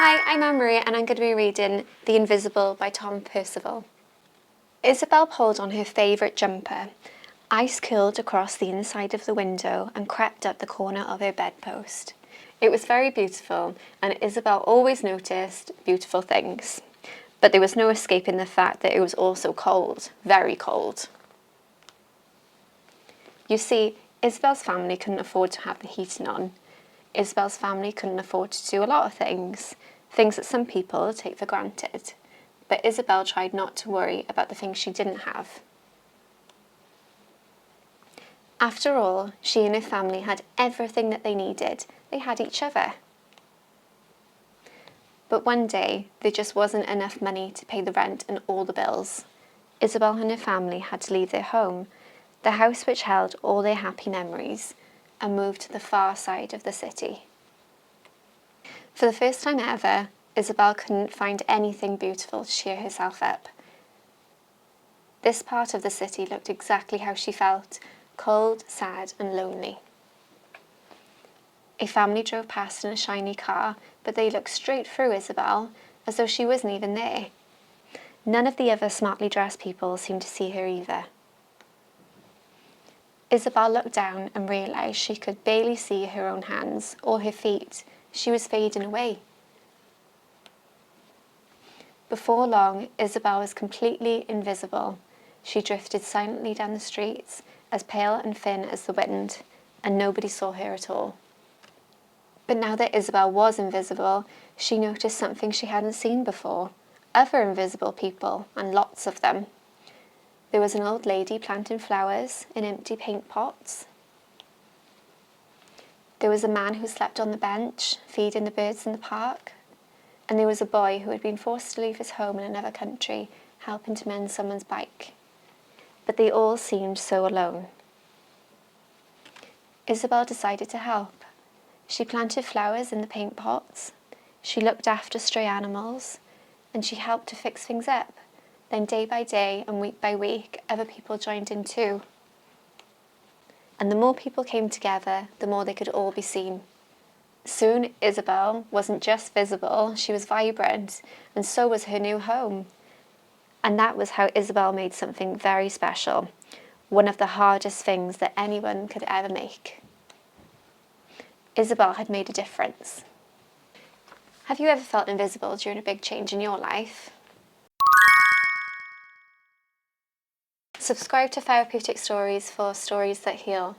Hi, I'm Anne-Marie and I'm going to be reading The Invisible by Tom Percival. Isabel pulled on her favourite jumper. Ice curled across the inside of the window and crept up the corner of her bedpost. It was very beautiful, and Isabel always noticed beautiful things. But there was no escaping the fact that it was also cold, very cold. You see, Isabel's family couldn't afford to have the heating on. Isabel's family couldn't afford to do a lot of things that some people take for granted. But Isabel tried not to worry about the things she didn't have. After all, she and her family had everything that they needed. They had each other. But one day, there just wasn't enough money to pay the rent and all the bills. Isabel and her family had to leave their home, the house which held all their happy memories, and move to the far side of the city. For the first time ever, Isabel couldn't find anything beautiful to cheer herself up. This part of the city looked exactly how she felt, cold, sad and lonely. A family drove past in a shiny car, but they looked straight through Isabel, as though she wasn't even there. None of the other smartly dressed people seemed to see her either. Isabel looked down and realised she could barely see her own hands or her feet. She was fading away. Before long, Isabel was completely invisible. She drifted silently down the streets, as pale and thin as the wind, and nobody saw her at all. But now that Isabel was invisible, she noticed something she hadn't seen before. Other invisible people, and lots of them. There was an old lady planting flowers in empty paint pots. There was a man who slept on the bench, feeding the birds in the park. And there was a boy who had been forced to leave his home in another country, helping to mend someone's bike. But they all seemed so alone. Isabel decided to help. She planted flowers in the paint pots. She looked after stray animals, and she helped to fix things up. Then day by day and week by week, other people joined in too. And the more people came together, the more they could all be seen. Soon, Isabel wasn't just visible, she was vibrant, and so was her new home. And that was how Isabel made something very special, one of the hardest things that anyone could ever make. Isabel had made a difference. Have you ever felt invisible during a big change in your life? Subscribe to Therapeutic Stories for stories that heal.